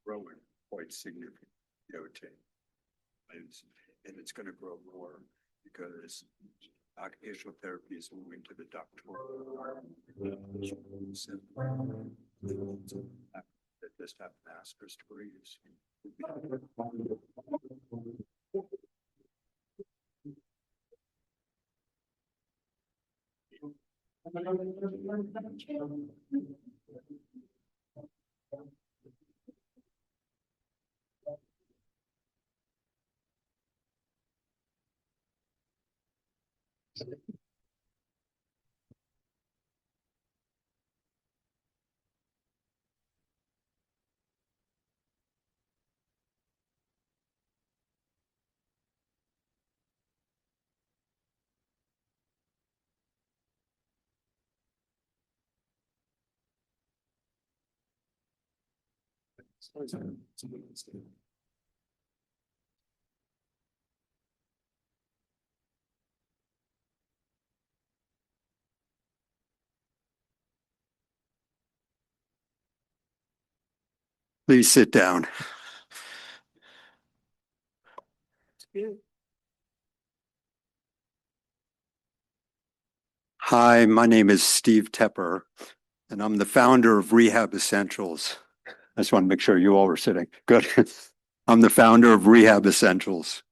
growing quite significantly, the OT. And it's going to grow more because occupational therapy is moving to the doctorate. That just have master's degrees. Please sit down. Hi, my name is Steve Tepper, and I'm the founder of Rehab Essentials. I just want to make sure you all were sitting. Good. I'm the founder of Rehab Essentials.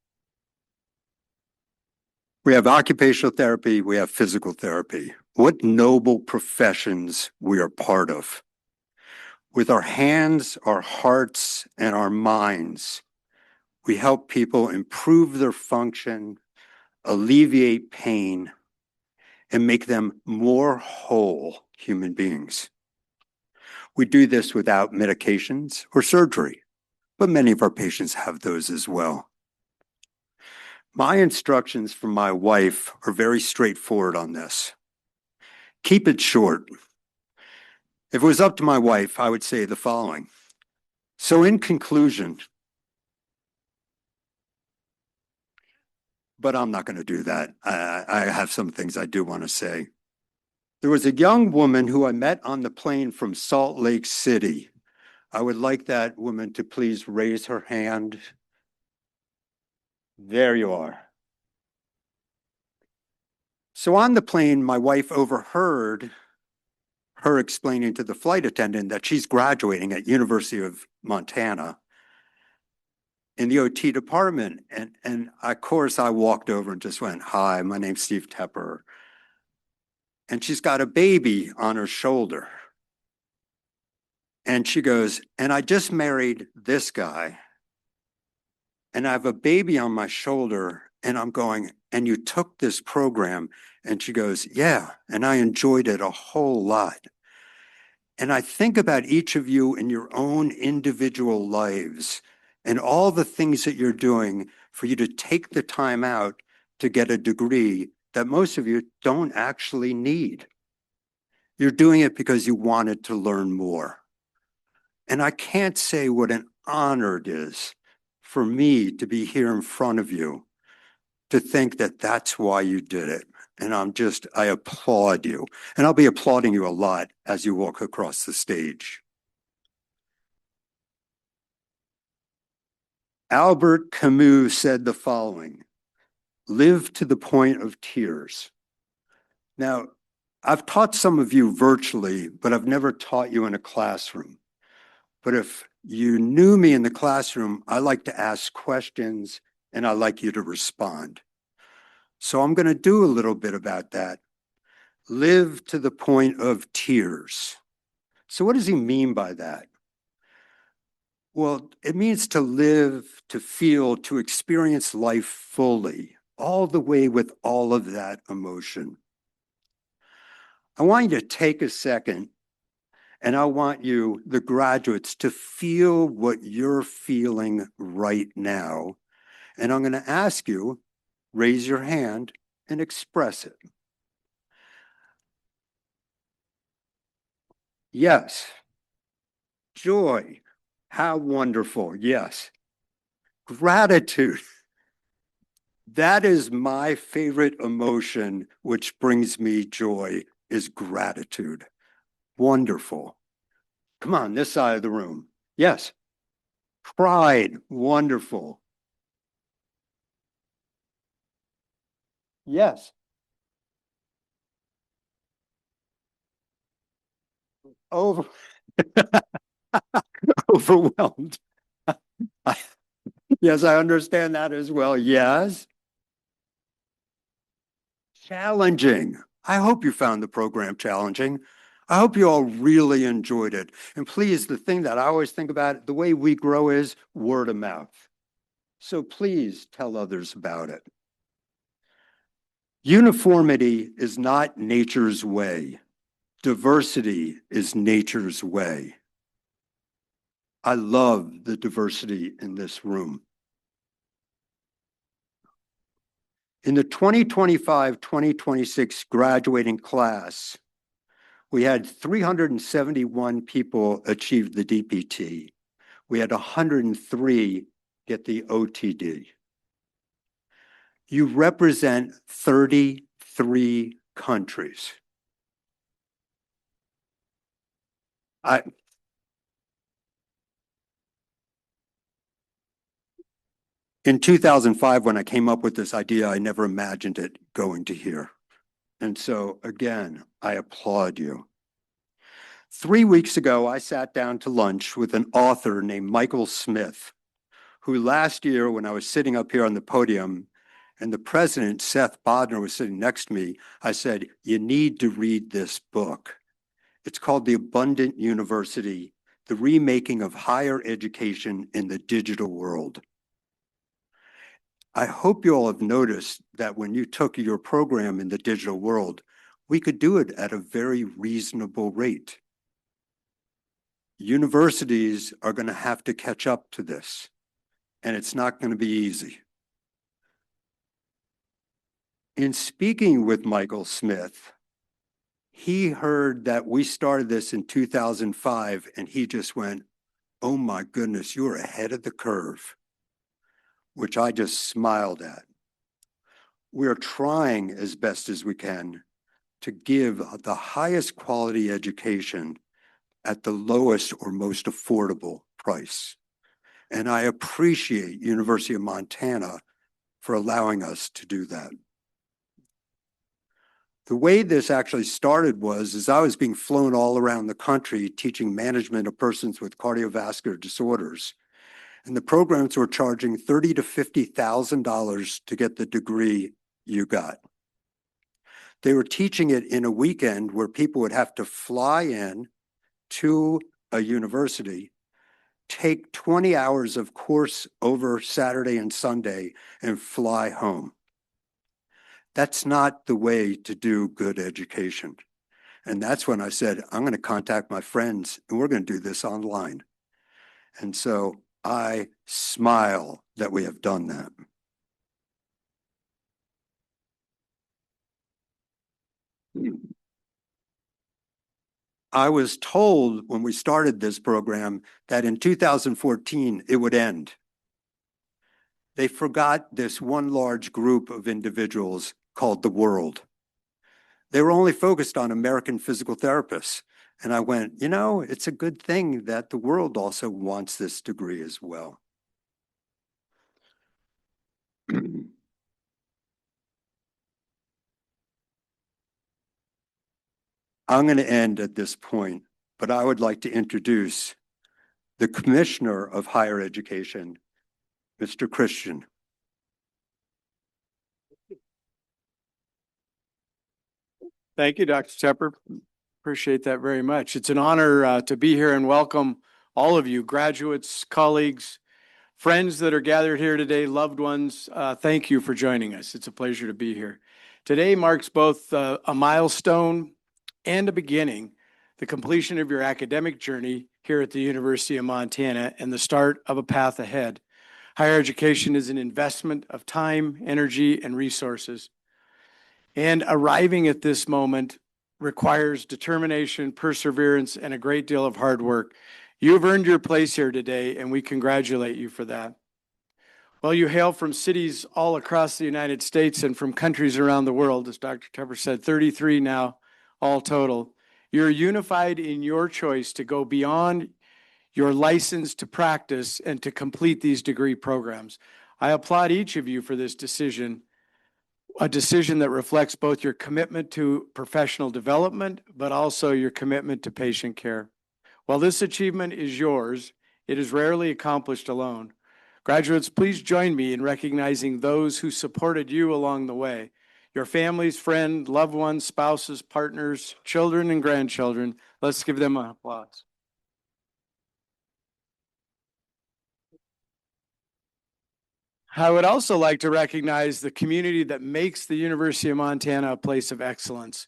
We have occupational therapy, we have physical therapy. What noble professions we are part of. With our hands, our hearts, and our minds, we help people improve their function, alleviate pain, and make them more whole human beings. We do this without medications or surgery, but many of our patients have those as well. My instructions from my wife are very straightforward on this. Keep it short. If it was up to my wife, I would say the following. So in conclusion, but I'm not going to do that. I have some things I do want to say. There was a young woman who I met on the plane from Salt Lake City. I would like that woman to please raise her hand. There you are. So on the plane, my wife overheard her explaining to the flight attendant that she's graduating at University of Montana in the OT department. And of course, I walked over and just went, hi, my name's Steve Tepper. And she's got a baby on her shoulder. And she goes, and I just married this guy. And I have a baby on my shoulder. And I'm going, and you took this program? And she goes, yeah, and I enjoyed it a whole lot. And I think about each of you in your own individual lives and all the things that you're doing for you to take the time out to get a degree that most of you don't actually need. You're doing it because you wanted to learn more. And I can't say what an honor it is for me to be here in front of you to think that that's why you did it. And I applaud you. And I'll be applauding you a lot as you walk across the stage. Albert Camus said the following, live to the point of tears. Now, I've taught some of you virtually, but I've never taught you in a classroom. But if you knew me in the classroom, I like to ask questions and I like you to respond. So I'm going to do a little bit about that. Live to the point of tears. So what does he mean by that? Well, it means to live, to feel, to experience life fully, all the way with all of that emotion. I want you to take a second and I want you, the graduates, to feel what you're feeling right now. And I'm going to ask you, raise your hand and express it. Yes. Joy. How wonderful. Yes. Gratitude. That is my favorite emotion, which brings me joy, is gratitude. Wonderful. Come on, this side of the room. Yes. Pride, wonderful. Yes. Over, overwhelmed. Yes, I understand that as well. Yes. Challenging. I hope you found the program challenging. I hope you all really enjoyed it. And please, the thing that I always think about, the way we grow is word of mouth. So please tell others about it. Uniformity is not nature's way. Diversity is nature's way. I love the diversity in this room. In the 2025-2026 graduating class, we had 371 people achieve the DPT. We had 103 get the OTD. You represent 33 countries. In 2005, when I came up with this idea, I never imagined it going to here. And so again, I applaud you. 3 weeks ago, I sat down to lunch with an author named Michael Smith, who last year, when I was sitting up here on the podium and the president, Seth Bodner, was sitting next to me, I said, you need to read this book. It's called The Abundant University, The Remaking of Higher Education in the Digital World. I hope you all have noticed that when you took your program in the digital world, we could do it at a very reasonable rate. Universities are going to have to catch up to this, and it's not going to be easy. In speaking with Michael Smith, he heard that we started this in 2005, and he just went, oh my goodness, you're ahead of the curve, which I just smiled at. We're trying as best as we can to give the highest quality education at the lowest or most affordable price. And I appreciate University of Montana for allowing us to do that. The way this actually started was, as I was being flown all around the country teaching management of persons with cardiovascular disorders, and the programs were charging $30,000 to $50,000 to get the degree you got. They were teaching it in a weekend where people would have to fly in to a university, take 20 hours of course over Saturday and Sunday, and fly home. That's not the way to do good education. And that's when I said, I'm going to contact my friends and we're going to do this online. And so I smile that we have done that. I was told when we started this program that in 2014 it would end. They forgot this one large group of individuals called the world. They were only focused on American physical therapists. And I went, you know, it's a good thing that the world also wants this degree as well. I'm going to end at this point, but I would like to introduce the Commissioner of Higher Education, Mr. Christian. Thank you, Dr. Tepper. Appreciate that very much. It's an honor to be here and welcome all of you, graduates, colleagues, friends that are gathered here today, loved ones. Thank you for joining us. It's a pleasure to be here. Today marks both a milestone and a beginning, the completion of your academic journey here at the University of Montana and the start of a path ahead. Higher education is an investment of time, energy, and resources. And arriving at this moment requires determination, perseverance, and a great deal of hard work. You've earned your place here today, and we congratulate you for that. Well, you hail from cities all across the United States and from countries around the world, as Dr. Tepper said, 33 now, all total. You're unified in your choice to go beyond you're licensed to practice and to complete these degree programs. I applaud each of you for this decision, a decision that reflects both your commitment to professional development, but also your commitment to patient care. While this achievement is yours, it is rarely accomplished alone. Graduates, please join me in recognizing those who supported you along the way. Your families, friends, loved ones, spouses, partners, children, and grandchildren. Let's give them an applause. I would also like to recognize the community that makes the University of Montana a place of excellence.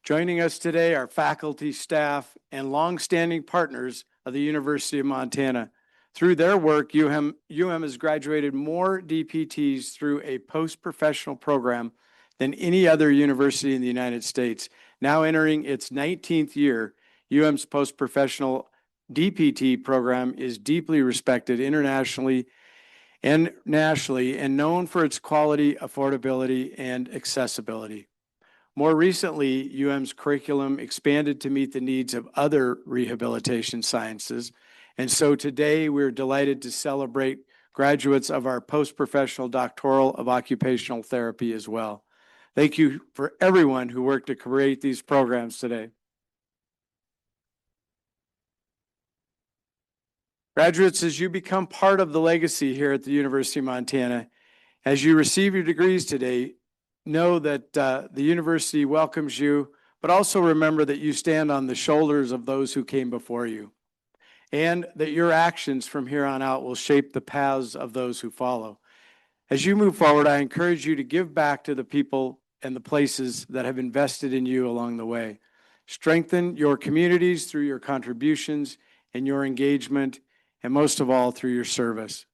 Joining us today are faculty, staff, and longstanding partners of the University of Montana. Through their work, UM has graduated more DPTs through a post-professional program than any other university in the United States. Now entering its 19th year, UM's post-professional DPT program is deeply respected internationally and nationally and known for its quality, affordability, and accessibility. More recently, UM's curriculum expanded to meet the needs of other rehabilitation sciences. And so today we're delighted to celebrate graduates of our post-professional doctoral of occupational therapy as well. Thank you for everyone who worked to create these programs today. Graduates, as you become part of the legacy here at the University of Montana, as you receive your degrees today, know that the university welcomes you, but also remember that you stand on the shoulders of those who came before you, and that your actions from here on out will shape the paths of those who follow. As you move forward, I encourage you to give back to the people and the places that have invested in you along the way. Strengthen your communities through your contributions and your engagement, and most of all, through your service.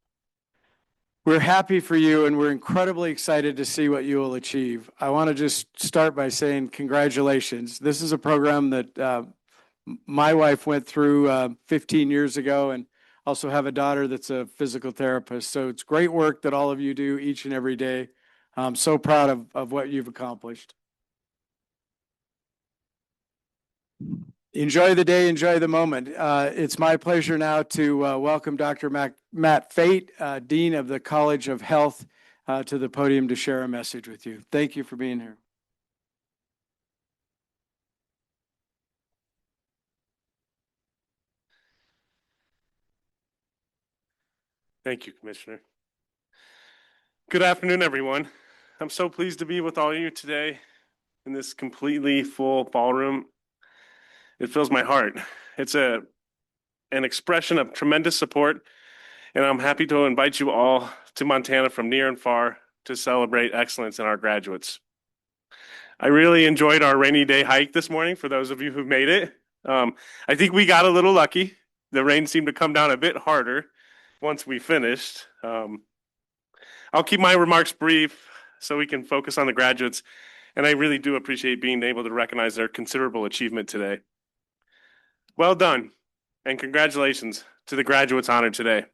We're happy for you, and we're incredibly excited to see what you will achieve. I want to just start by saying congratulations. This is a program that my wife went through 15 years ago, and also have a daughter that's a physical therapist. So it's great work that all of you do each and every day. I'm so proud of what you've accomplished. Enjoy the day, enjoy the moment. It's my pleasure now to welcome Dr. Matt Fate, Dean of the College of Health, to the podium to share a message with you. Thank you for being here. Thank you, Commissioner. Good afternoon, everyone. I'm so pleased to be with all of you today in this completely full ballroom. It fills my heart. It's an expression of tremendous support, and I'm happy to invite you all to Montana from near and far to celebrate excellence in our graduates. I really enjoyed our rainy day hike this morning for those of you who made it. I think we got a little lucky. The rain seemed to come down a bit harder once we finished. I'll keep my remarks brief so we can focus on the graduates, and I really do appreciate being able to recognize their considerable achievement today. Well done, and congratulations to the graduates honored today.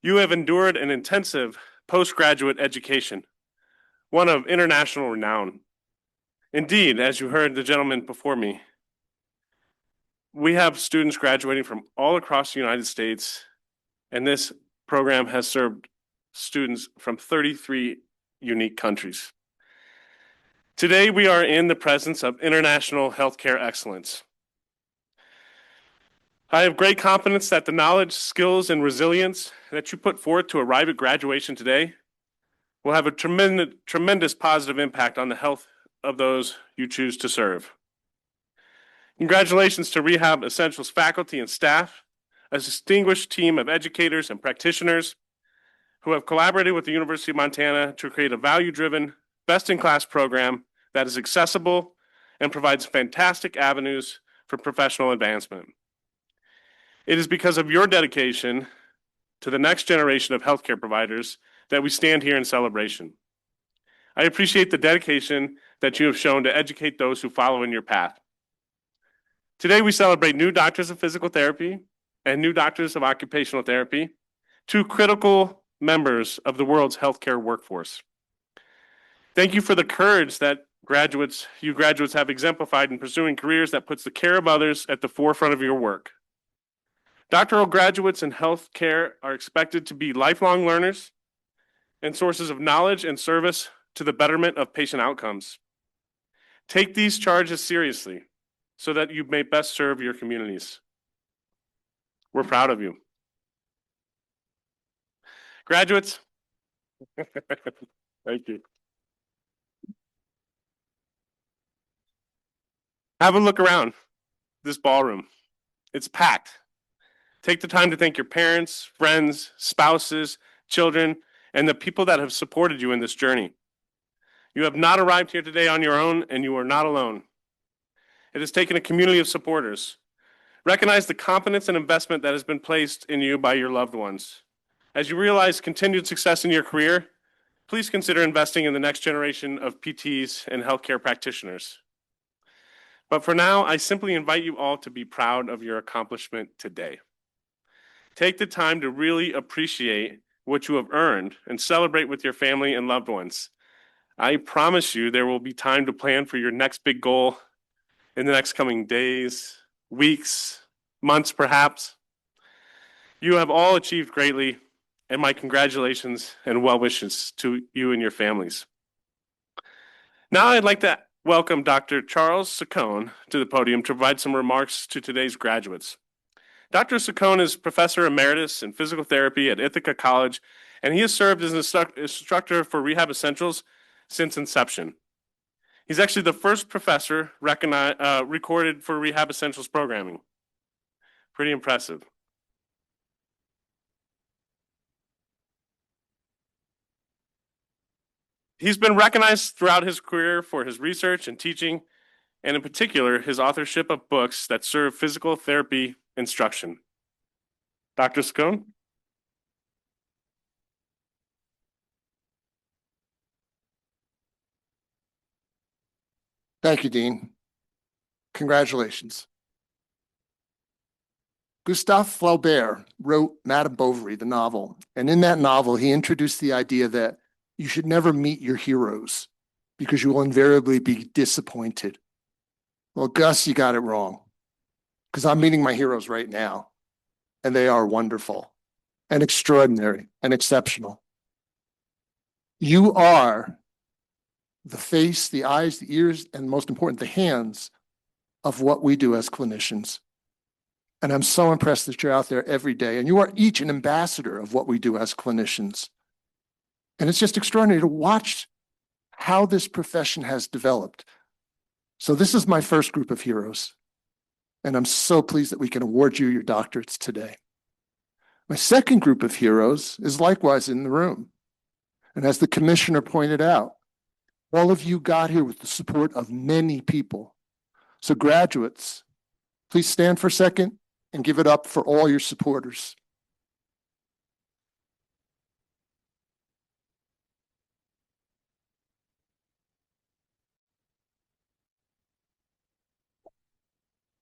You have endured an intensive postgraduate education, one of international renown. Indeed, as you heard the gentleman before me, we have students graduating from all across the United States, and this program has served students from 33 unique countries. Today, we are in the presence of international healthcare excellence. I have great confidence that the knowledge, skills, and resilience that you put forth to arrive at graduation today will have a tremendous positive impact on the health of those you choose to serve. Congratulations to Rehab Essentials faculty and staff, a distinguished team of educators and practitioners who have collaborated with the University of Montana to create a value-driven, best-in-class program that is accessible and provides fantastic avenues for professional advancement. It is because of your dedication to the next generation of healthcare providers that we stand here in celebration. I appreciate the dedication that you have shown to educate those who follow in your path. Today, we celebrate new doctors of physical therapy and new doctors of occupational therapy, two critical members of the world's healthcare workforce. Thank you for the courage that you graduates have exemplified in pursuing careers that puts the care of others at the forefront of your work. Doctoral graduates in healthcare are expected to be lifelong learners and sources of knowledge and service to the betterment of patient outcomes. Take these charges seriously so that you may best serve your communities. We're proud of you. Graduates, thank you. Have a look around this ballroom. It's packed. Take the time to thank your parents, friends, spouses, children, and the people that have supported you in this journey. You have not arrived here today on your own, and you are not alone. It has taken a community of supporters. Recognize the confidence and investment that has been placed in you by your loved ones. As you realize continued success in your career, please consider investing in the next generation of PTs and healthcare practitioners. But for now, I simply invite you all to be proud of your accomplishment today. Take the time to really appreciate what you have earned and celebrate with your family and loved ones. I promise you there will be time to plan for your next big goal in the next coming days, weeks, months perhaps. You have all achieved greatly, and my congratulations and well wishes to you and your families. Now I'd like to welcome Dr. Charles Saccone to the podium to provide some remarks to today's graduates. Dr. Saccone is Professor Emeritus in Physical Therapy at Ithaca College, and he has served as an instructor for Rehab Essentials since inception. He's actually the first professor recorded for Rehab Essentials programming. Pretty impressive. He's been recognized throughout his career for his research and teaching, and in particular, his authorship of books that serve physical therapy instruction. Dr. Saccone? Thank you, Dean. Congratulations. Gustave Flaubert wrote Madame Bovary, the novel, and in that novel, he introduced the idea that you should never meet your heroes because you will invariably be disappointed. Well, Gus, you got it wrong, because I'm meeting my heroes right now, and they are wonderful and extraordinary and exceptional. You are the face, the eyes, the ears, and most important, the hands of what we do as clinicians. And I'm so impressed that you're out there every day, and you are each an ambassador of what we do as clinicians. And it's just extraordinary to watch how this profession has developed. So this is my first group of heroes, and I'm so pleased that we can award you your doctorates today. My second group of heroes is likewise in the room. And as the commissioner pointed out, all of you got here with the support of many people. So graduates, please stand for a second and give it up for all your supporters.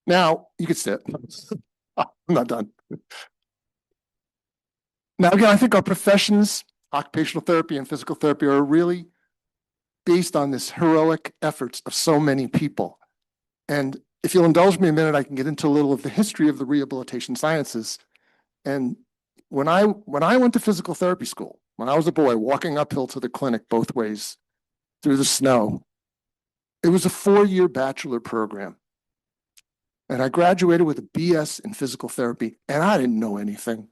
Now, you can sit. I'm not done. Now, again, I think our professions, occupational therapy and physical therapy, are really based on this heroic efforts of so many people. And if you'll indulge me a minute, I can get into a little of the history of the rehabilitation sciences. And when I went to physical therapy school, when I was a boy walking uphill to the clinic both ways through the snow, it was a 4-year bachelor program. And I graduated with a BS in physical therapy, and I didn't know anything.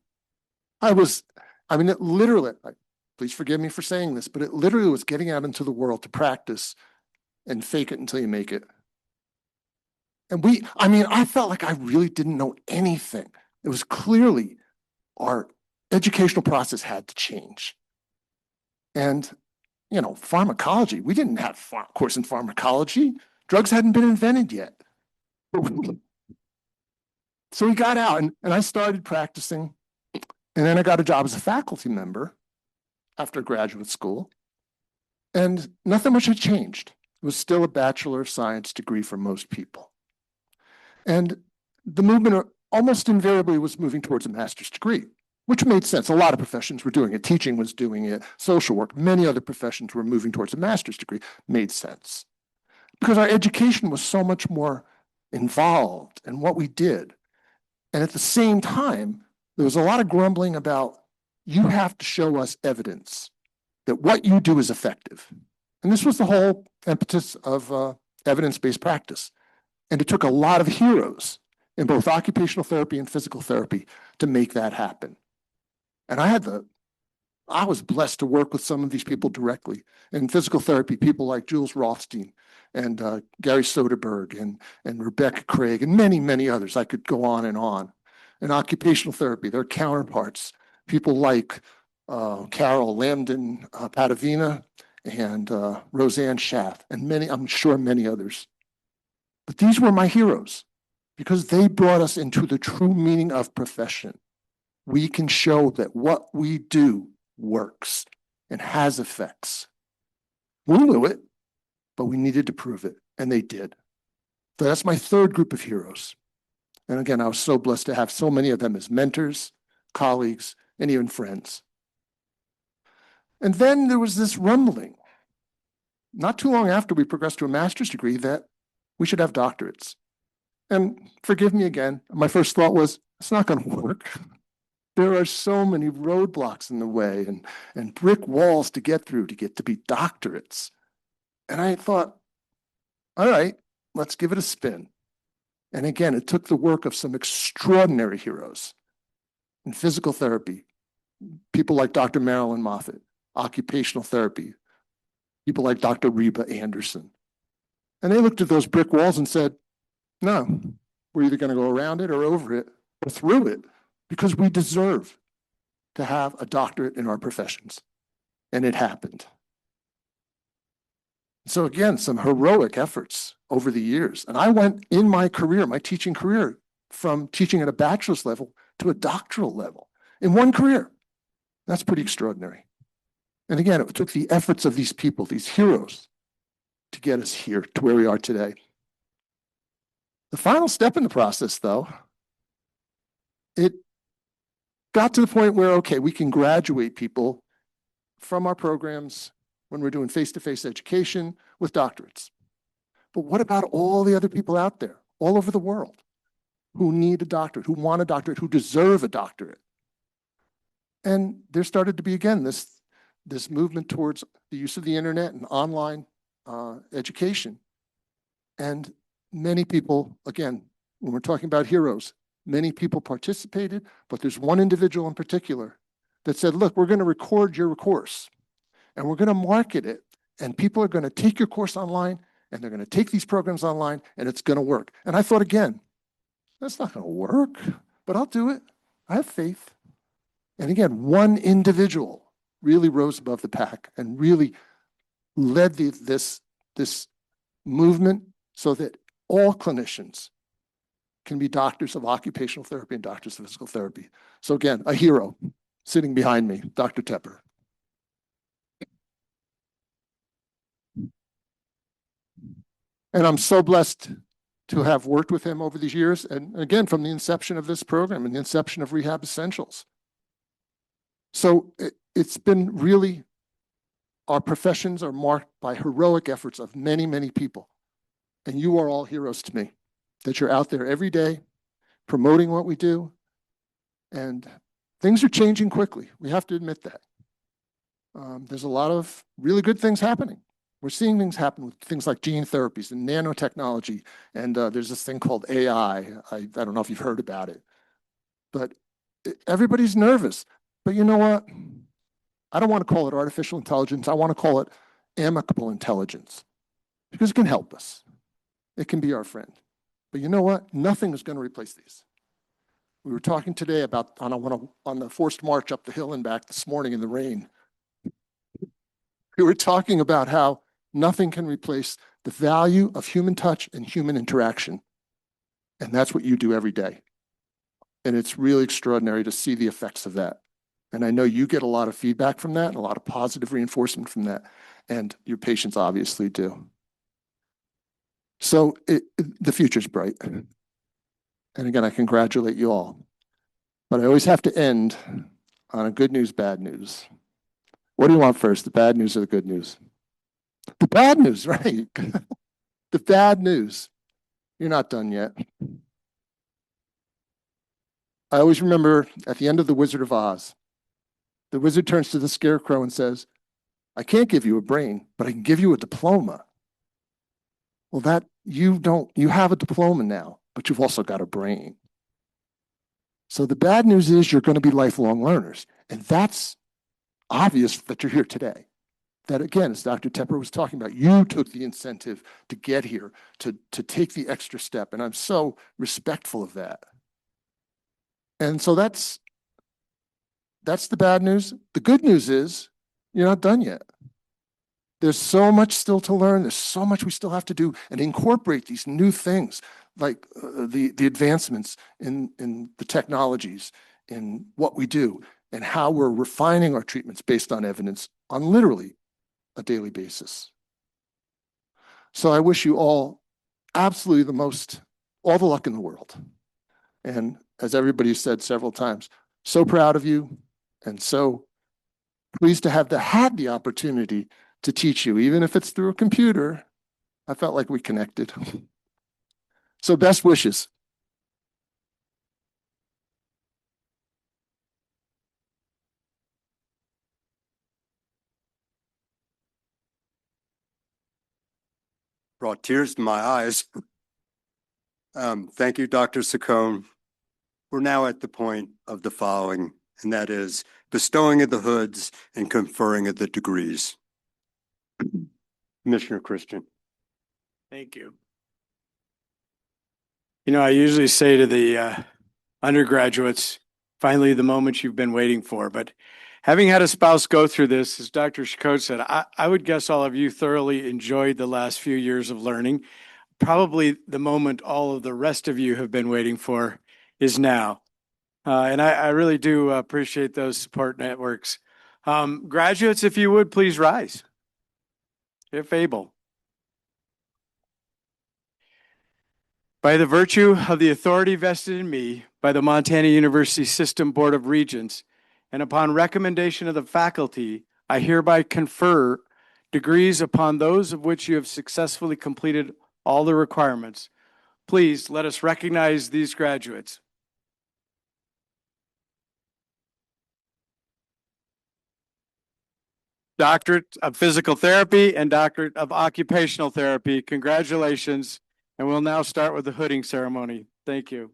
It literally, please forgive me for saying this, but it literally was getting out into the world to practice and fake it until you make it. And I felt like I really didn't know anything. It was clearly our educational process had to change. And, pharmacology, we didn't have a course in pharmacology. Drugs hadn't been invented yet. So we got out and I started practicing, and then I got a job as a faculty member after graduate school, and nothing much had changed. It was still a Bachelor of Science degree for most people. And the movement almost invariably was moving towards a master's degree, which made sense. A lot of professions were doing it. Teaching was doing it. Social work, many other professions were moving towards a master's degree. Made sense. Because our education was so much more involved in what we did. And at the same time, there was a lot of grumbling about, you have to show us evidence that what you do is effective. And this was the whole impetus of evidence-based practice. And it took a lot of heroes in both occupational therapy and physical therapy to make that happen. And I was blessed to work with some of these people directly. In physical therapy, people like Jules Rothstein and Gary Soderberg and Rebecca Craig and many, many others. I could go on. In occupational therapy, their counterparts, people like Carol Lambden Padavina and Roseanne Schaff and I'm sure many others. But these were my heroes because they brought us into the true meaning of profession. We can show that what we do works and has effects. We knew it, but we needed to prove it, and they did. So that's my third group of heroes. And again, I was so blessed to have so many of them as mentors, colleagues, and even friends. And then there was this rumbling, not too long after we progressed to a master's degree, that we should have doctorates. And forgive me again, my first thought was, it's not going to work. There are so many roadblocks in the way and brick walls to get through to get to be doctorates. And I thought, all right, let's give it a spin. And again, it took the work of some extraordinary heroes in physical therapy, people like Dr. Marilyn Moffitt, occupational therapy, people like Dr. Reba Anderson. And they looked at those brick walls and said, no, we're either going to go around it or over it or through it, because we deserve to have a doctorate in our professions. And it happened. So again, some heroic efforts over the years. And I went in my career, my teaching career, from teaching at a bachelor's level to a doctoral level in one career. That's pretty extraordinary. And again, it took the efforts of these people, these heroes, to get us here to where we are today. The final step in the process, though, it got to the point where, okay, we can graduate people from our programs when we're doing face-to-face education with doctorates. But what about all the other people out there, all over the world, who need a doctorate, who want a doctorate, who deserve a doctorate? And there started to be, again, this movement towards the use of the internet and online education. And many people, again, when we're talking about heroes, many people participated, but there's one individual in particular that said, look, we're going to record your course and we're going to market it, and people are going to take your course online and they're going to take these programs online and it's going to work. And I thought, again, that's not going to work, but I'll do it. I have faith. And again, one individual really rose above the pack and really led this movement so that all clinicians can be doctors of occupational therapy and doctors of physical therapy. So again, a hero sitting behind me, Dr. Tepper. And I'm so blessed to have worked with him over these years. And again, from the inception of this program and the inception of Rehab Essentials. So it's been really, our professions are marked by heroic efforts of many, many people. And you are all heroes to me, that you're out there every day promoting what we do. And things are changing quickly. We have to admit that. There's a lot of really good things happening. We're seeing things happen with things like gene therapies and nanotechnology. And there's this thing called AI. I don't know if you've heard about it. But everybody's nervous. But you know what? I don't want to call it artificial intelligence. I want to call it amicable intelligence, because it can help us. It can be our friend. But you know what? Nothing is going to replace these. We were talking today about on the forced march up the hill and back this morning in the rain. We were talking about how nothing can replace the value of human touch and human interaction. And that's what you do every day. And it's really extraordinary to see the effects of that. And I know you get a lot of feedback from that and a lot of positive reinforcement from that. And your patients obviously do. So the future's bright. And again, I congratulate you all. But I always have to end on a good news, bad news. What do you want first, the bad news or the good news? The bad news, right? The bad news. You're not done yet. I always remember at the end of The Wizard of Oz, the wizard turns to the scarecrow and says, I can't give you a brain, but I can give you a diploma. Well, that you have a diploma now, but you've also got a brain. So the bad news is you're going to be lifelong learners. And that's obvious that you're here today. That again, as Dr. Tepper was talking about, you took the incentive to get here, to take the extra step. And I'm so respectful of that. And so that's the bad news. The good news is you're not done yet. There's so much still to learn. There's so much we still have to do and incorporate these new things like the advancements in the technologies, in what we do, and how we're refining our treatments based on evidence on literally a daily basis. So I wish you all absolutely all the luck in the world. And as everybody said several times, so proud of you and so pleased to have had the opportunity to teach you, even if it's through a computer. I felt like we connected. So best wishes. Brought tears to my eyes. Thank you, Dr. Saccone. We're now at the point of the following, and that is bestowing of the hoods and conferring of the degrees. Commissioner Christian. Thank you. You know, I usually say to the undergraduates, finally the moment you've been waiting for, but having had a spouse go through this, as Dr. Chacot said, I would guess all of you thoroughly enjoyed the last few years of learning. Probably the moment all of the rest of you have been waiting for is now. And I really do appreciate those support networks. Graduates, if you would, please rise, if able. By the virtue of the authority vested in me by the Montana University System Board of Regents, and upon recommendation of the faculty, I hereby confer degrees upon those of which you have successfully completed all the requirements. Please let us recognize these graduates. Doctorate of Physical Therapy and Doctorate of Occupational Therapy. Congratulations. And we'll now start with the hooding ceremony. Thank you.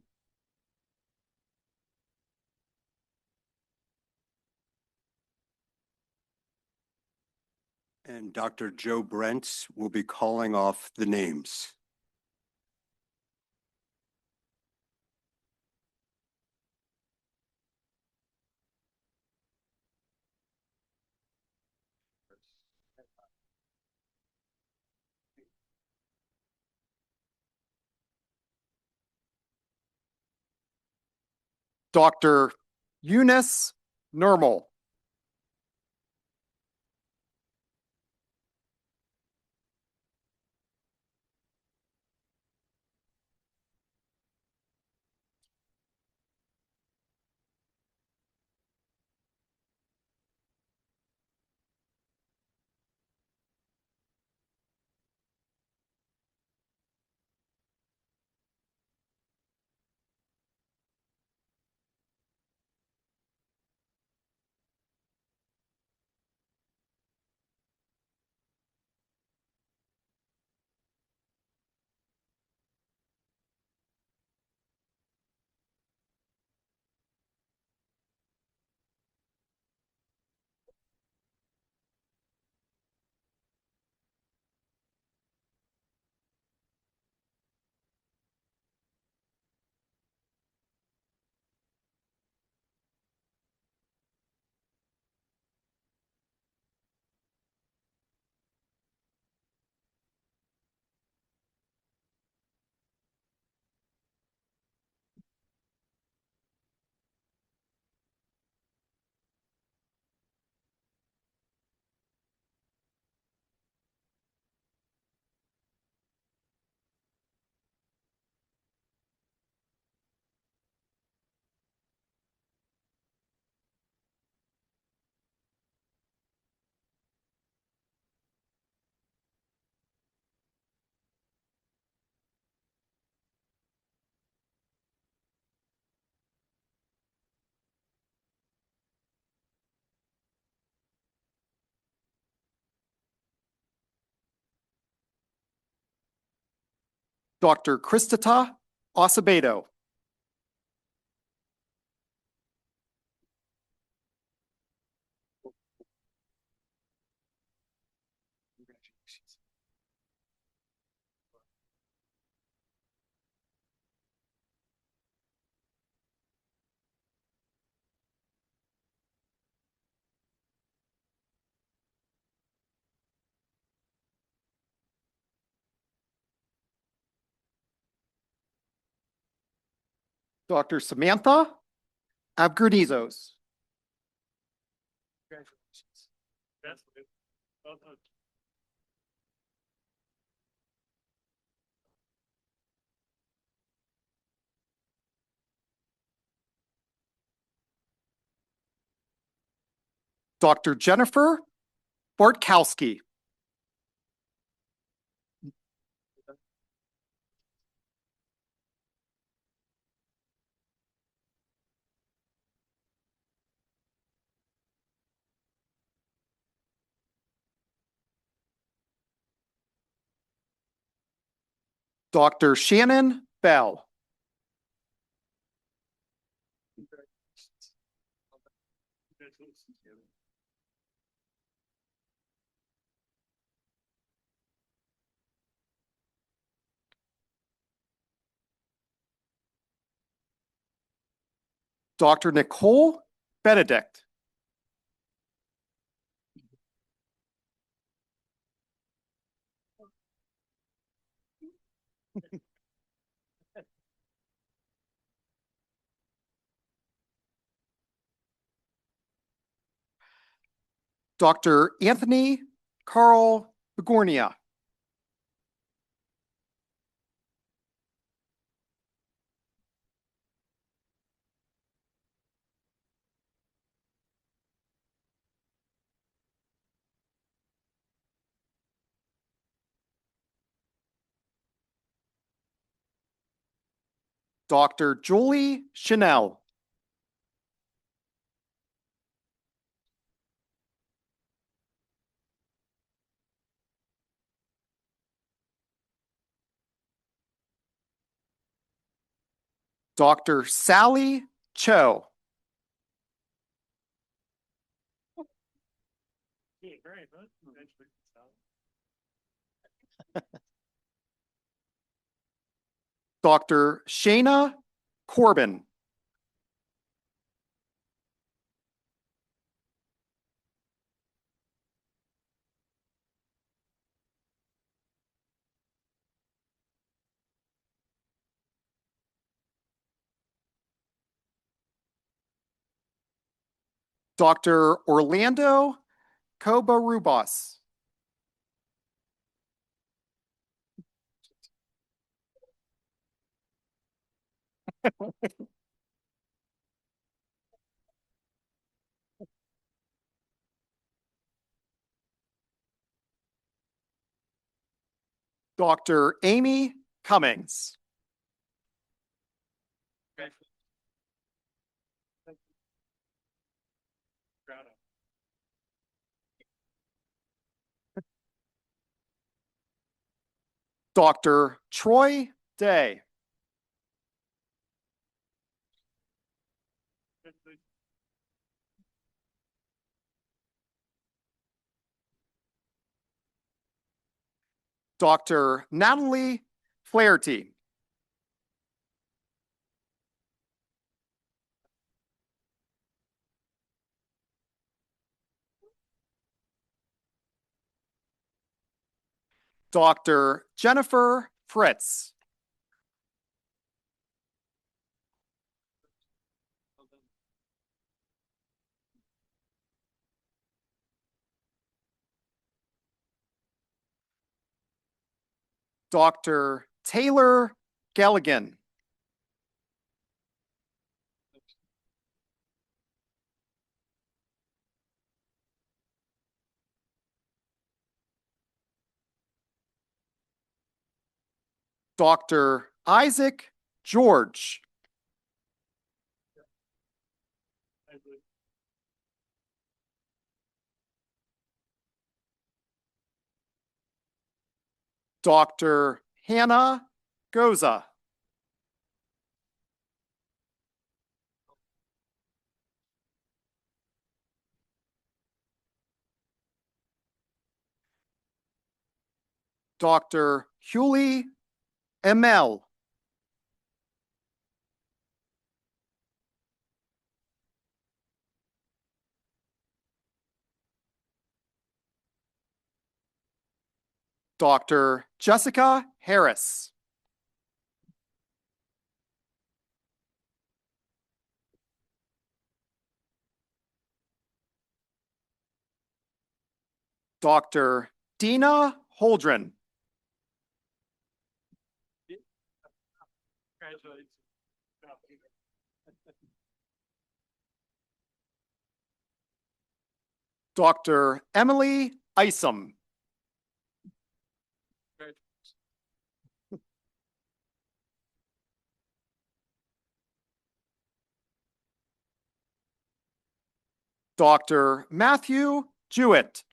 And Dr. Joe Brents will be calling off the names. Dr. Eunice Normal. Dr. Kristita Acevedo. Dr. Samantha Avgurnizos. Dr. Jennifer Bartkowski. Dr. Shannon Bell. Dr. Nicole Benedict. Dr. Anthony Carl Begornia. Dr. Julie Chanel. Dr. Sally Cho. Dr. Shayna Corbin. Dr. Orlando Cobarrubas. Dr. Amy Cummings. Dr. Troy Day. Dr. Natalie Flaherty. Dr. Jennifer Fritz. Dr. Taylor Galligan. Dr. Isaac George. Dr. Hannah Goza. Dr. Huli Emel. Dr. Jessica Harris. Dr. Dina Holdren. Congratulations. Dr. Emily Isom. Dr. Matthew Jewett.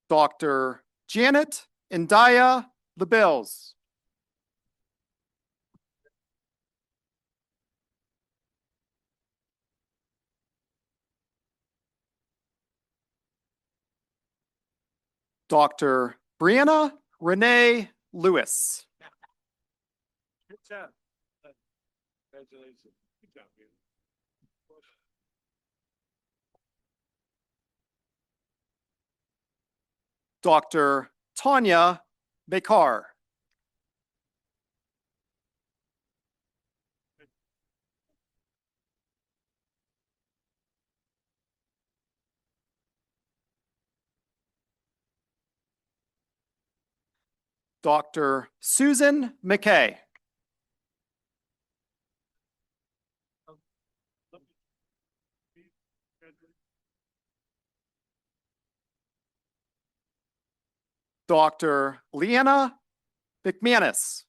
Dr. Janet Indaya LeBills. Dr. Brianna Renee Lewis. Good job. Congratulations. Good job, man. Dr. Tanya Bekar. Dr. Susan McKay. Dr. Leanna McManus.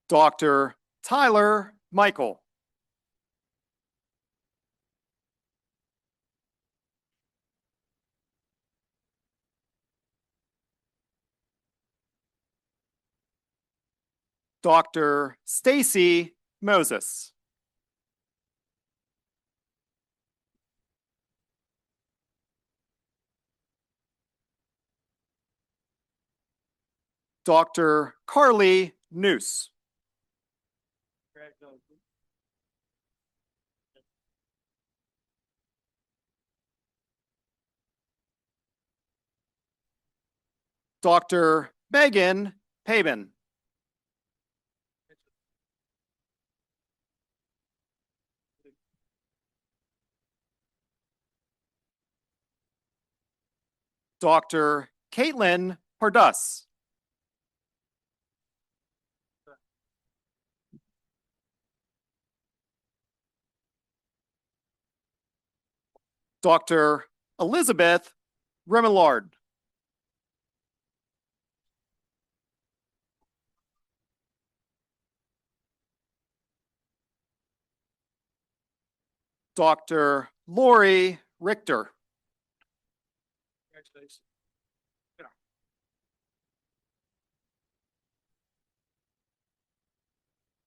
Dr. Tyler Michael. Dr. Stacy Moses. Dr. Carly Noose. Dr. Megan Pabin. Dr. Caitlin Pardus. Dr. Elizabeth Remillard. Dr. Lori Richter. Congratulations.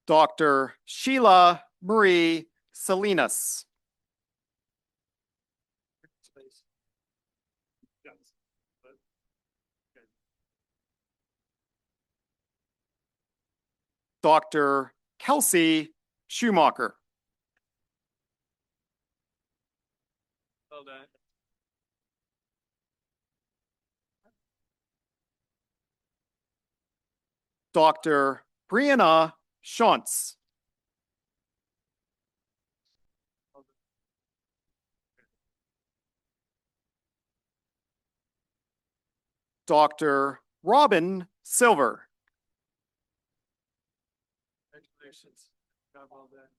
Dr. Sheila Marie Salinas. Dr. Kelsey Schumacher. Well done. Dr. Brianna Shantz. Dr. Robin Silver. Congratulations. Job well done.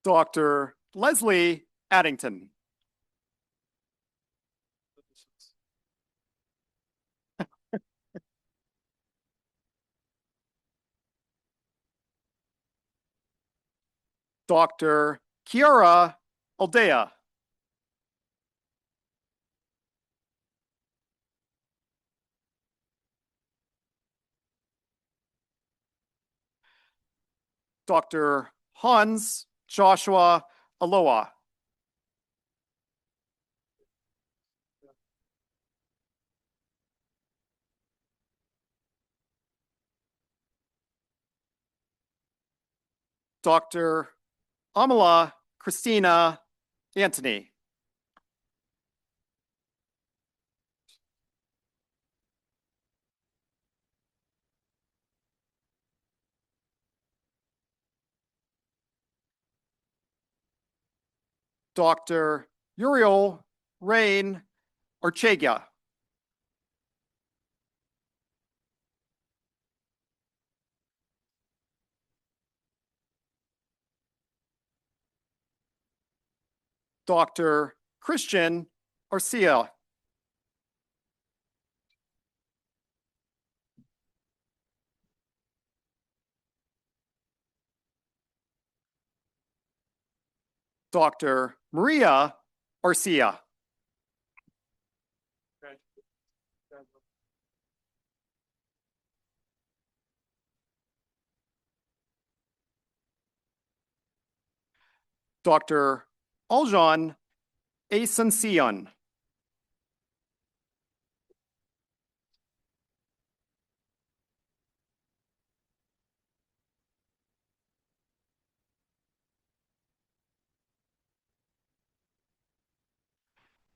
Dr. Leslie Addington. Dr. Kiara Aldea. Dr. Hans Joshua Aloha. Dr. Amala Christina Antony. Dr. Uriel Rain Orchega. Dr. Christian Arcia. Dr. Maria Arcia. Dr. Aljan Asuncion.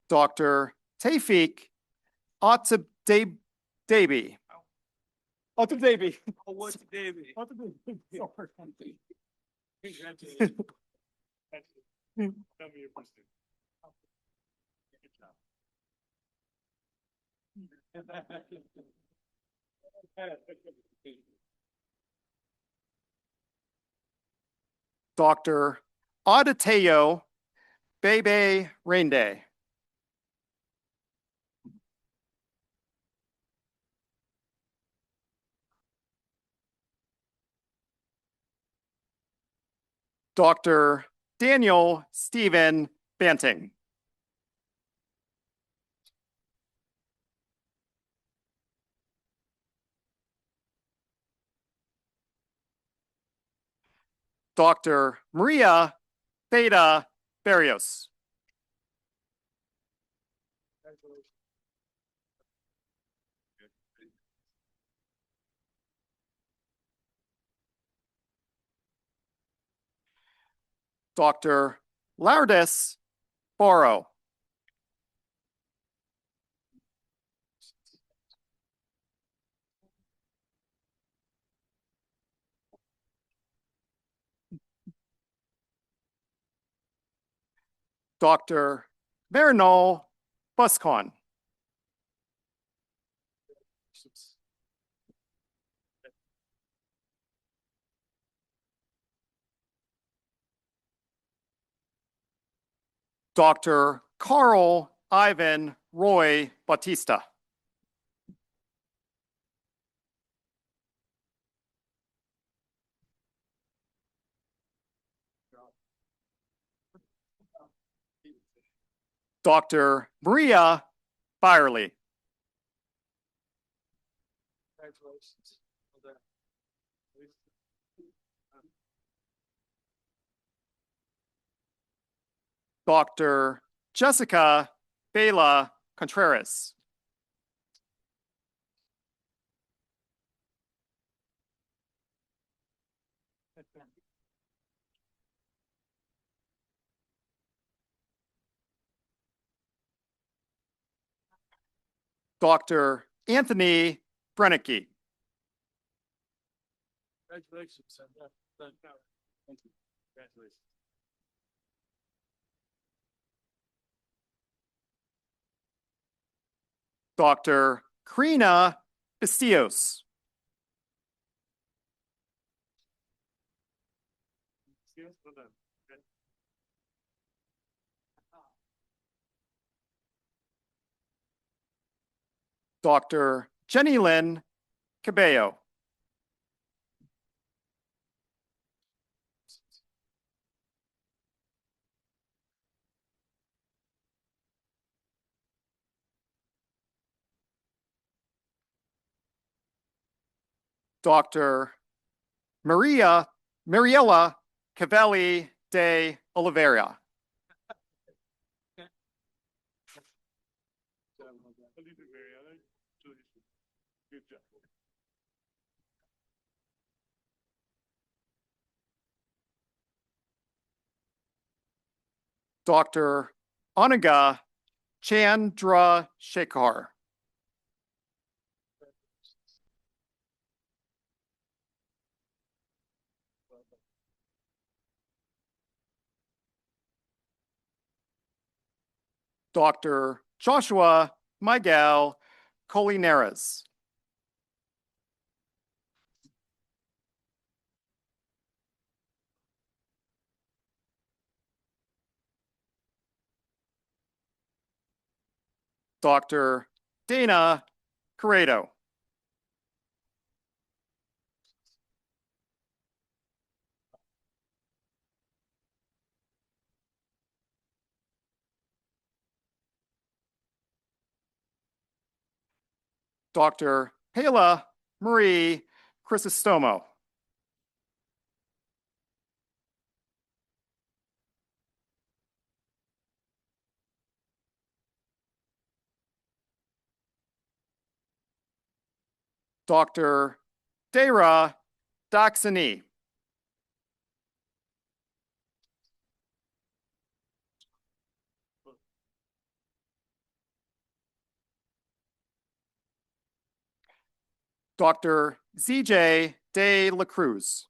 Dr. Tafik Atibdabi. Atibdabi. Dr. Auditeo Bebe Rainday. Dr. Daniel Stephen Banting. Dr. Maria Theta Barrios. Dr. Lourdes Boro. Dr. Vernal Buscon. Dr. Carl Ivan Roy Bautista. Dr. Maria Byerly. Dr. Jessica Bela Contreras. Dr. Anthony Brennicky. Congratulations. Thank you. Congratulations. Dr. Karina Bastios. Well done. Dr. Jenny Lynn Cabello. Dr. Mariela Cavelli de Oliveira. Dr. Anaga Chandra Shekhar. Dr. Joshua Miguel Colinares. Dr. Dana Corrado. Dr. Pela Marie Chrysostomo. Dr. Dara Daxani. Dr. ZJ De La Cruz.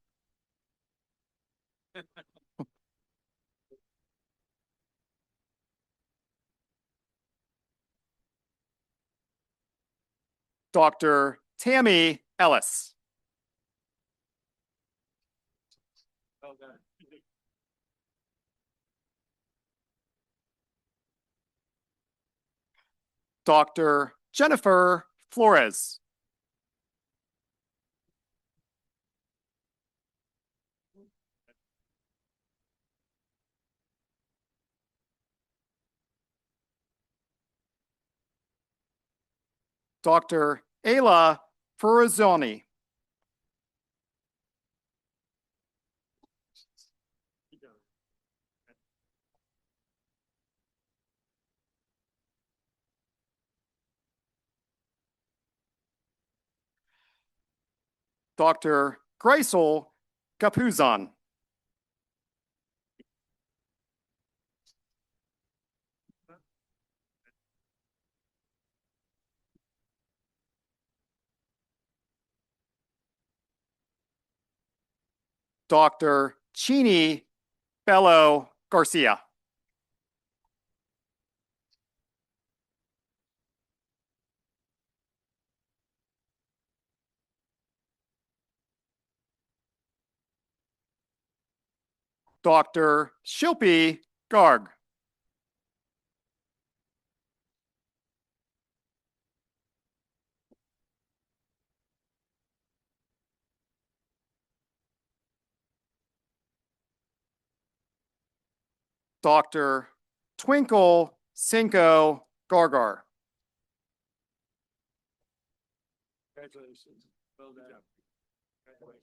Dr. Tammy Ellis. Dr. Jennifer Flores. Dr. Ayla Ferrazzoni. Dr. Graisel Capuzan. Dr. Chini Bello Garcia. Dr. Shilpi Garg. Dr. Twinkle Cinco Gargar. Congratulations. Well done. Congratulations.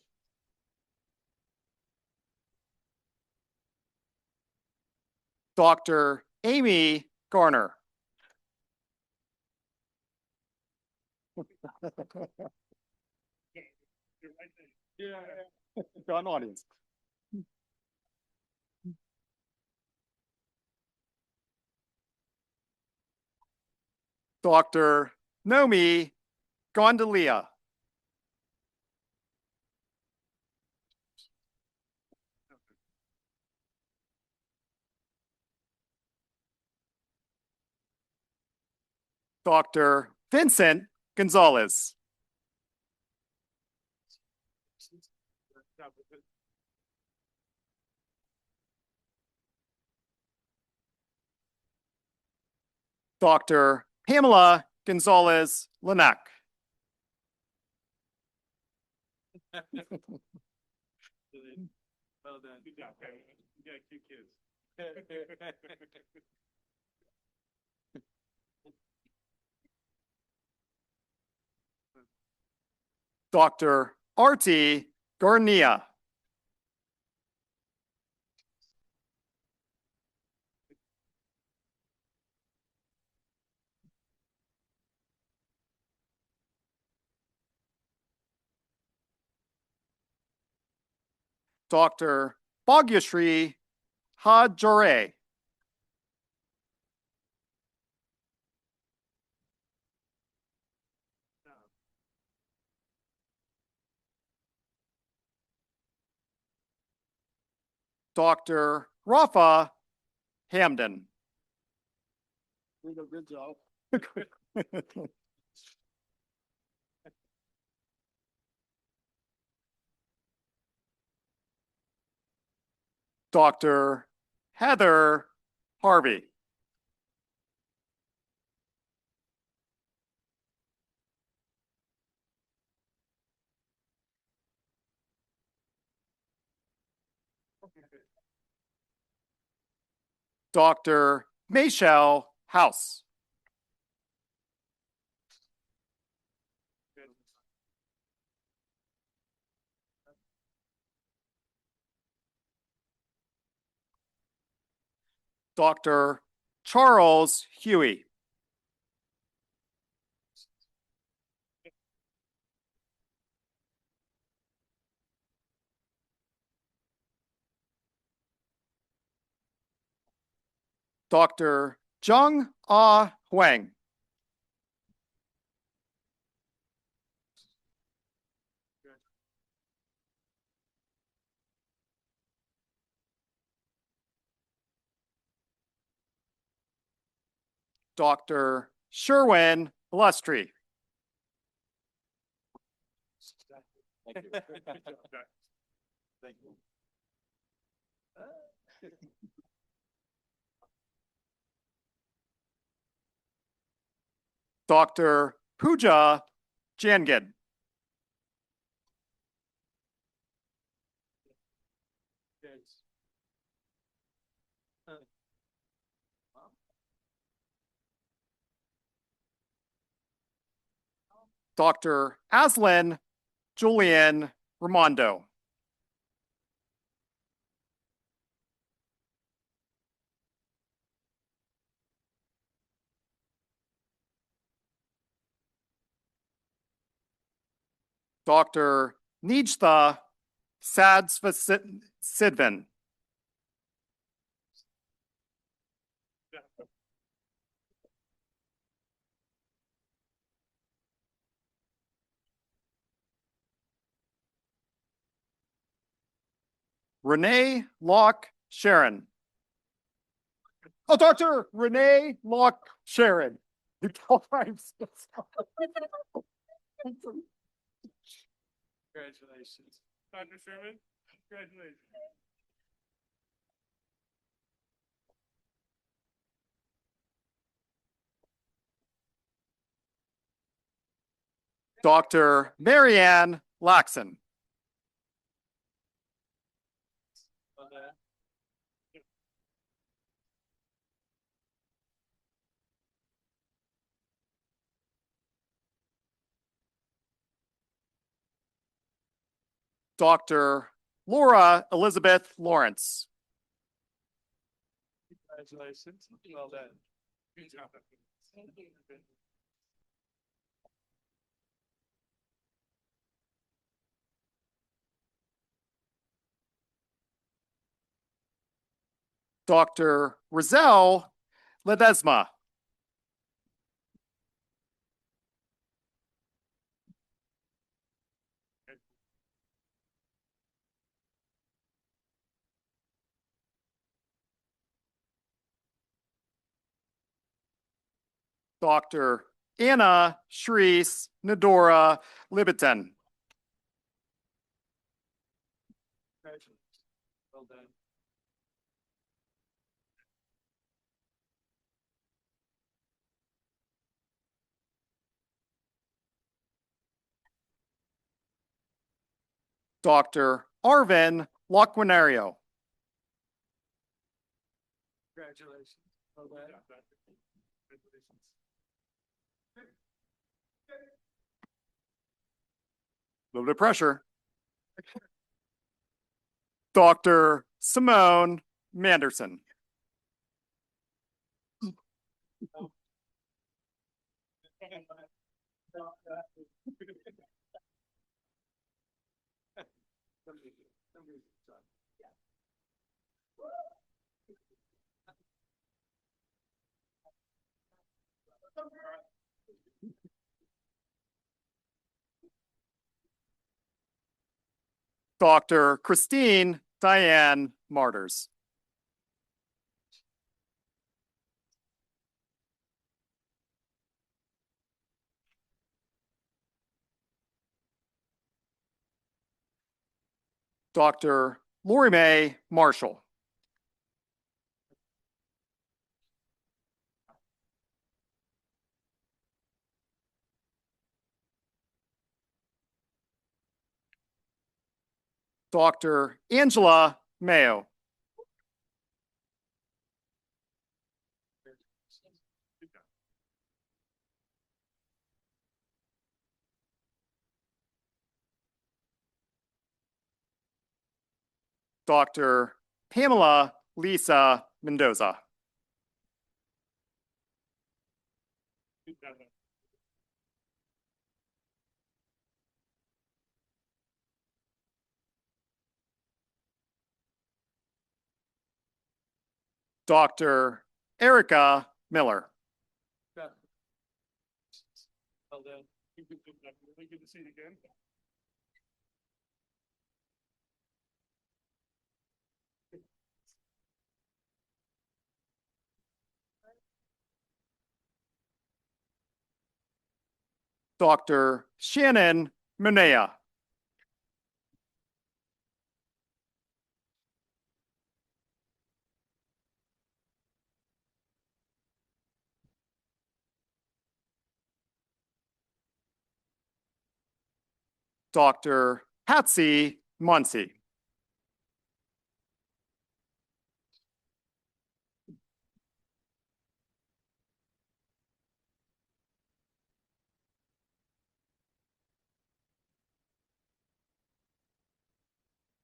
Dr. Amy Garner. Got an audience. Dr. Nomi Gondalia. Dr. Vincent Gonzalez. Dr. Pamela Gonzalez Linac. Well done. Good job, Kevin. You got cute kids. Dr. Artie Garnia. Dr. Bhagyashree Hajore. Dr. Rafa Hamden. Good job. Dr. Heather Harvey. Dr. Michelle House. Dr. Charles Huey. Dr. Zheng Ah Huang. Dr. Sherwin Lustry. Thank you. Thank you. Dr. Pooja Jangid. Dr. Aslan Julian Ramondo. Dr. Nijtha Sidvan. Renee Locke Sharon. Oh, Dr. Renee Locke Sharon. Congratulations. Dr. Sherman, congratulations. Dr. Marianne Laxon. Well done. Dr. Laura Elizabeth Lawrence. Congratulations. Well done. Good job. Dr. Rizal Ledesma. Dr. Anna Shrees Nadora Libiton. Congratulations. Well done. Dr. Arvin Laquinario. Congratulations. Well done. A little bit of pressure. Dr. Simone Manderson. Dr. Christine Diane Martyrs. Dr. Lori Mae Marshall. Dr. Angela Mayo. Dr. Pamela Lisa Mendoza. Dr. Erica Miller. Well done. Really good to see you again. Dr. Shannon Munea. Dr. Patsy Muncy.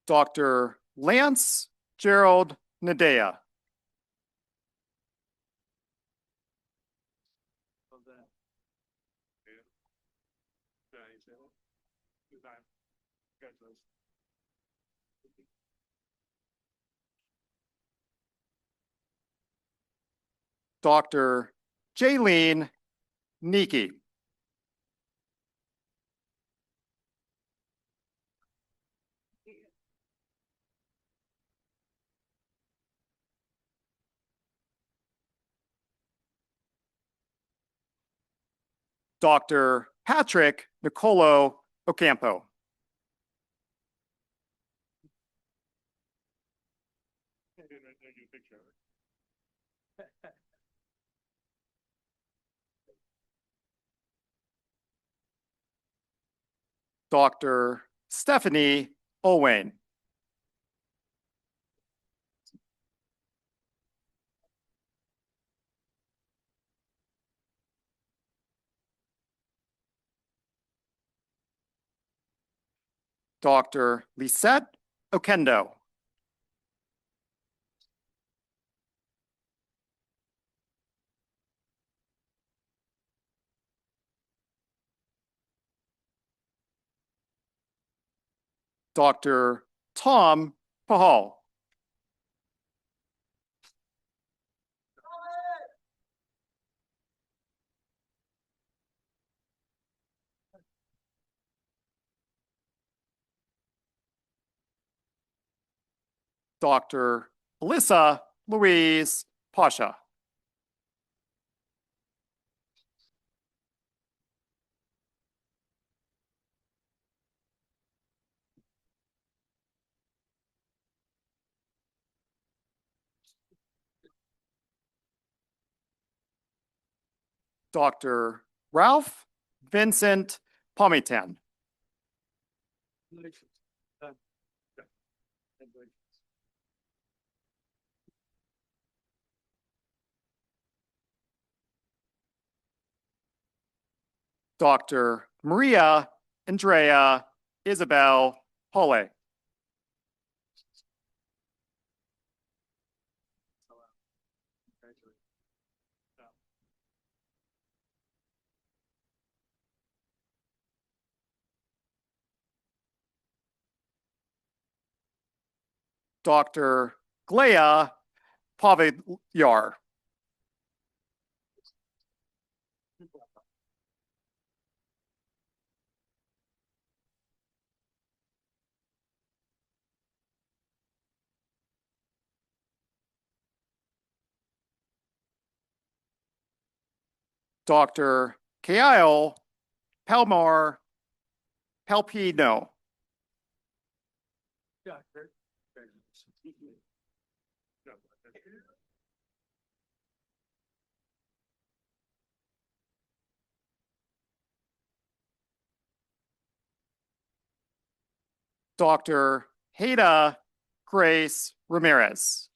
Dr. Lance Gerald Nadea. Well done. Nice. Good time. Congratulations. Dr. Jaylene Niki. Dr. Patrick Nicolo Ocampo. Right there, get a picture of it. Dr. Stephanie Owain. Dr. Lisette Okendo. Dr. Tom Pahal. Dr. Alyssa Louise Pasha. Dr. Ralph Vincent Pomitan. Congratulations. Done. Dr. Maria Andrea Isabel Pole. Dr. Glea Pavilyar. Dr. Kael Palmar Palpino. Dr. Heda Grace Ramirez.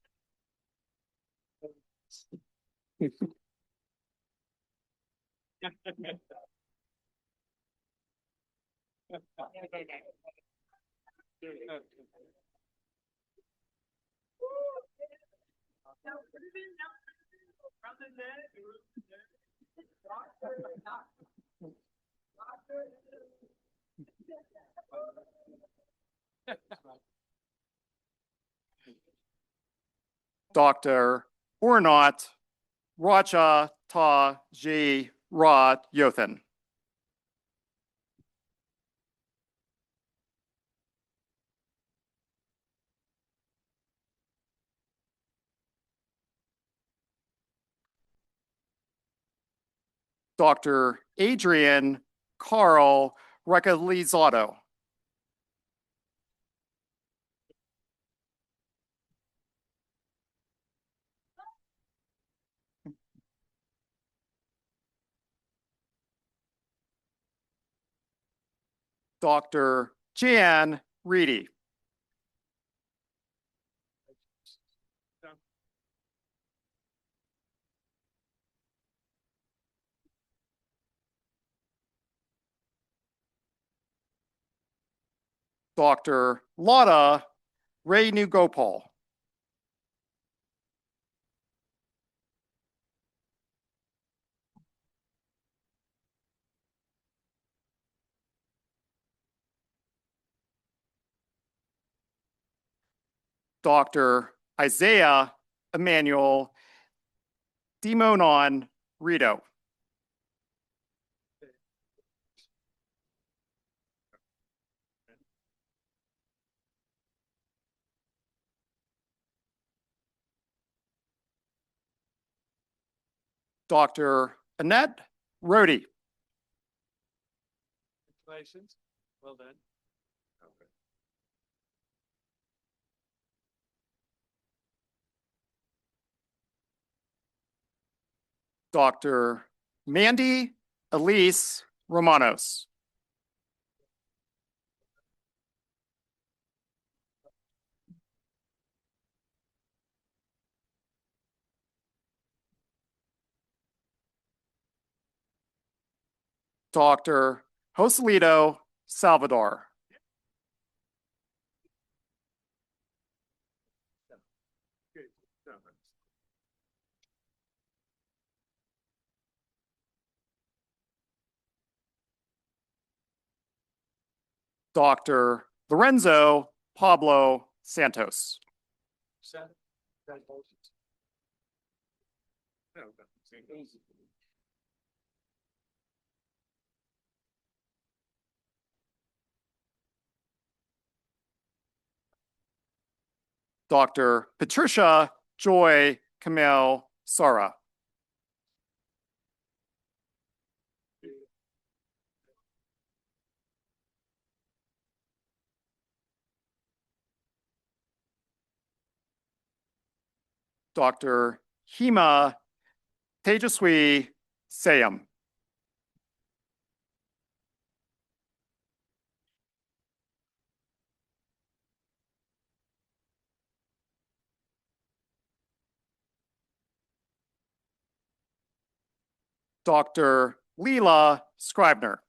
Dr. Ornat Racha Ta Ji Ra Yothan. Dr. Adrian Carl Recalizzato. Dr. Jan Reedy. Dr. Lada Ray Nugopal. Dr. Isaiah Emmanuel Dimonon Rito. Dr. Annette Rody. Congratulations. Well done. Dr. Mandy Elise Romanos. Dr. Joselito Salvador. Dr. Lorenzo Pablo Santos. Dr. Patricia Joy Kamel Sara. Dr. Hema Tejaswi Sayam. Dr. Leela Scribner.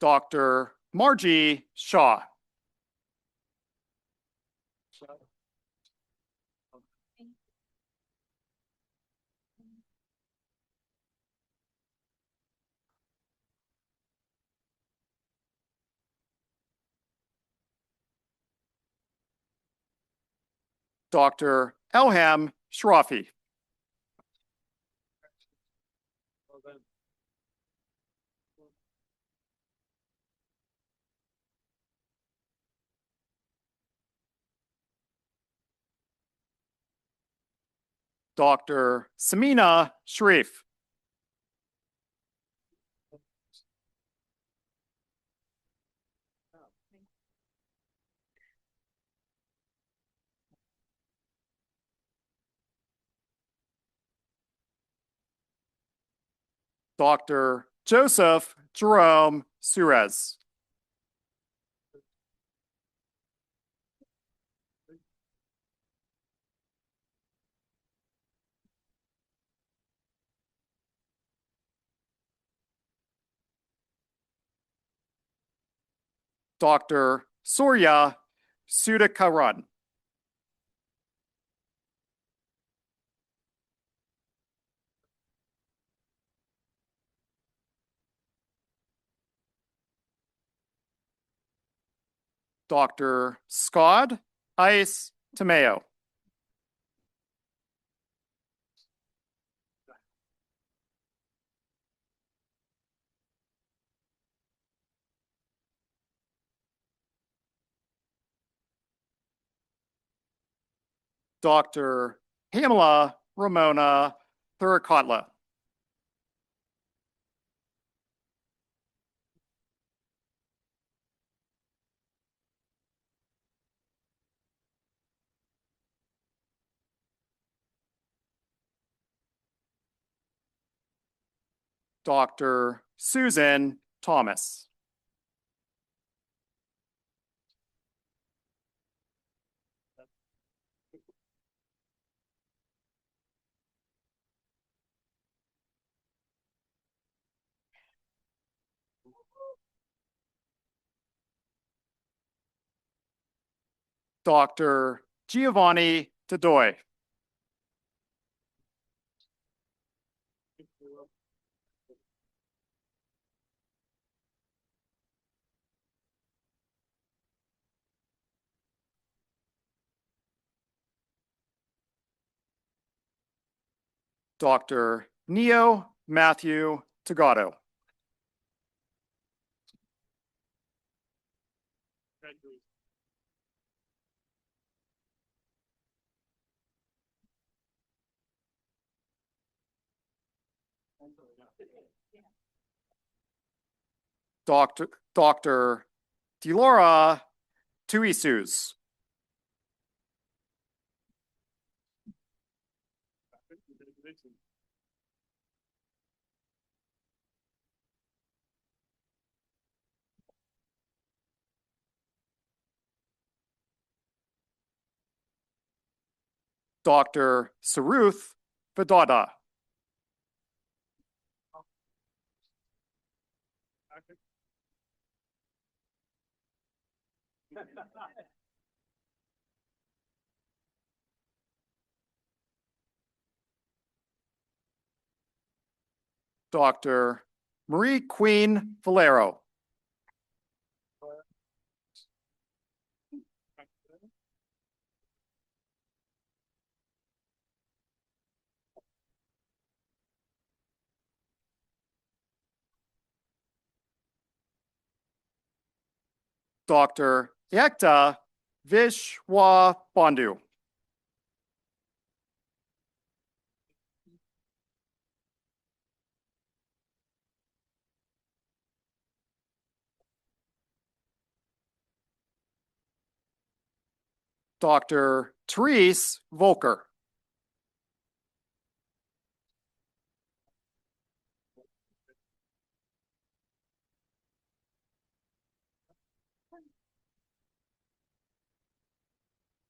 Dr. Margie Shaw. Dr. Elham Shrafi. Dr. Samina Sharif. Dr. Joseph Jerome Suarez. Dr. Surya Sudhakaran. Dr. Scott Ice Tomeo. Dr. Pamela Ramona Thurikotla. Dr. Susan Thomas. Dr. Giovanni Tadoy. Dr. Neo Matthew Tagato. Dr. Delora Tuisus. Dr. Saruth Vadada. Dr. Marie Queen Valero. Dr. Ekta Vishwa Bandhu. Dr. Therese Volker.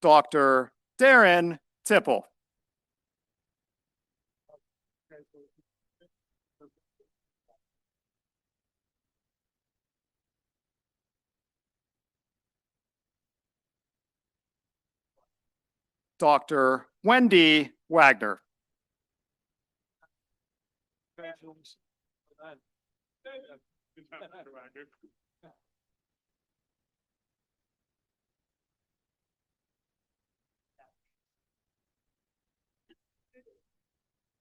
Dr. Darren Tipple. Dr. Wendy Wagner.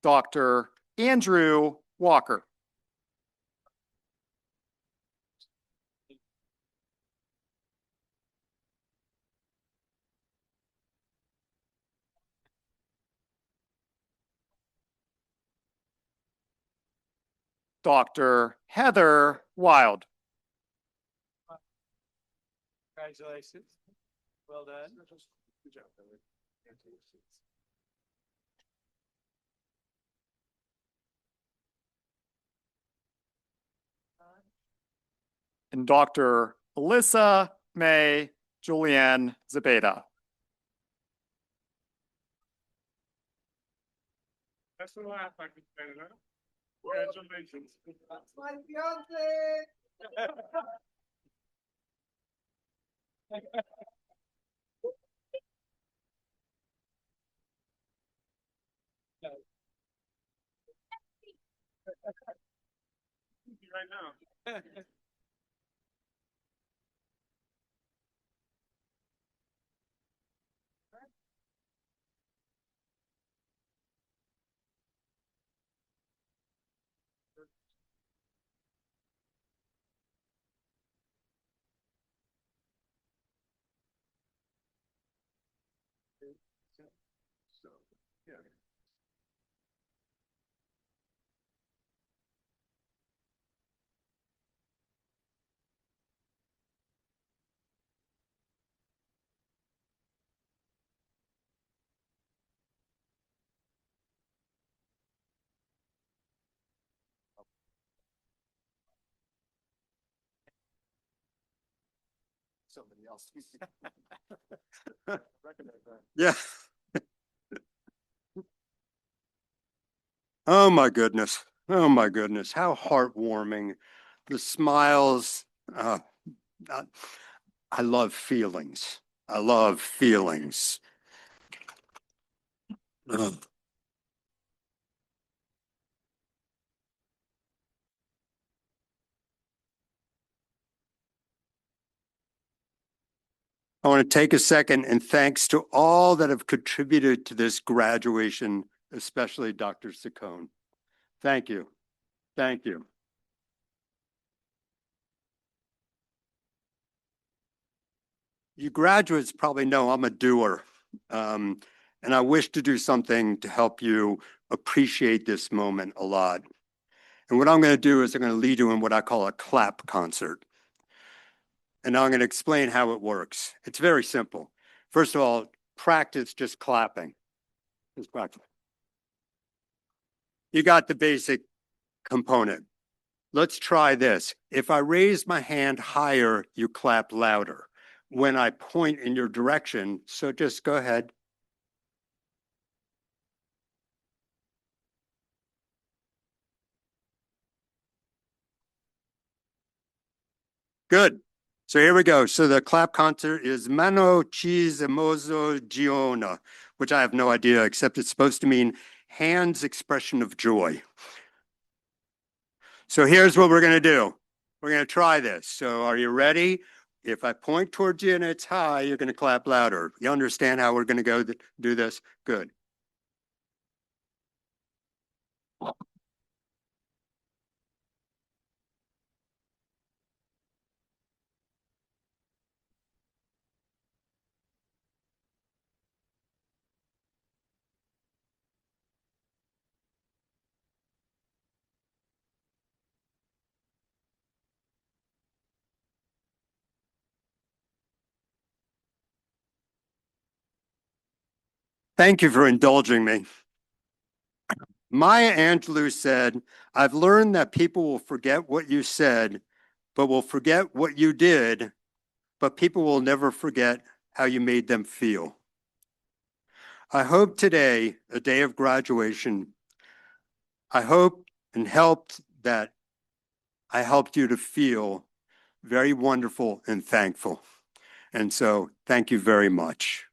Dr. Andrew Walker. Dr. Heather Wild. Congratulations. Well done. Good job, Heather. And Dr. Alyssa May Julianne Zepeda. That's the last I can say, huh? Congratulations. That's my fiance. Right now. So, yeah. Somebody else. Yeah. Oh my goodness. Oh my goodness. How heartwarming. The smiles. I I love feelings. I love feelings. Ugh. I want to take a second and thanks to all that have contributed to this graduation, especially Dr. Saccone. Thank you. Thank you. You graduates probably know I'm a doer. And I wish to do something to help you appreciate this moment a lot. And what I'm going to do is I'm going to lead you in what I call a clap concert. And I'm going to explain how it works. It's very simple. First of all, practice just clapping. Just practice. You got the basic component. Let's try this. If I raise my hand higher, you clap louder. When I point in your direction, so just go ahead. Good. So here we go. So the clap concert is Mano Cheese Emozo Giona, which I have no idea, except it's supposed to mean hands expression of joy. So here's what we're going to do. We're going to try this. So are you ready? If I point towards you and it's high, you're going to clap louder. You understand how we're going to do this? Good. Thank you for indulging me. Maya Angelou said, I've learned that people will forget what you said, but will forget what you did, but people will never forget how you made them feel. I hope today, a day of graduation, I hope and helped that I helped you to feel very wonderful and thankful. And so thank you very much.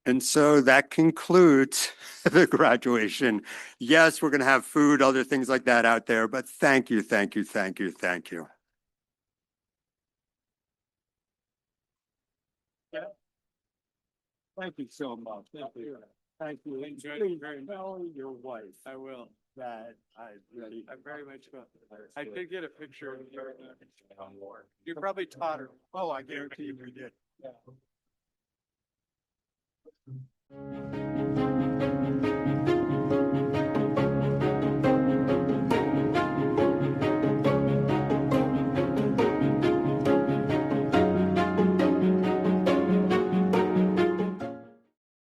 And so that concludes the graduation. Yes, we're going to have food, other things like that out there, but thank you, thank you, thank you, thank you. Thank you so much. Thank you. Thank you. Please tell your wife. I will. That I very much will. I did get a picture of you. You probably taught her. Oh, I guarantee you we did.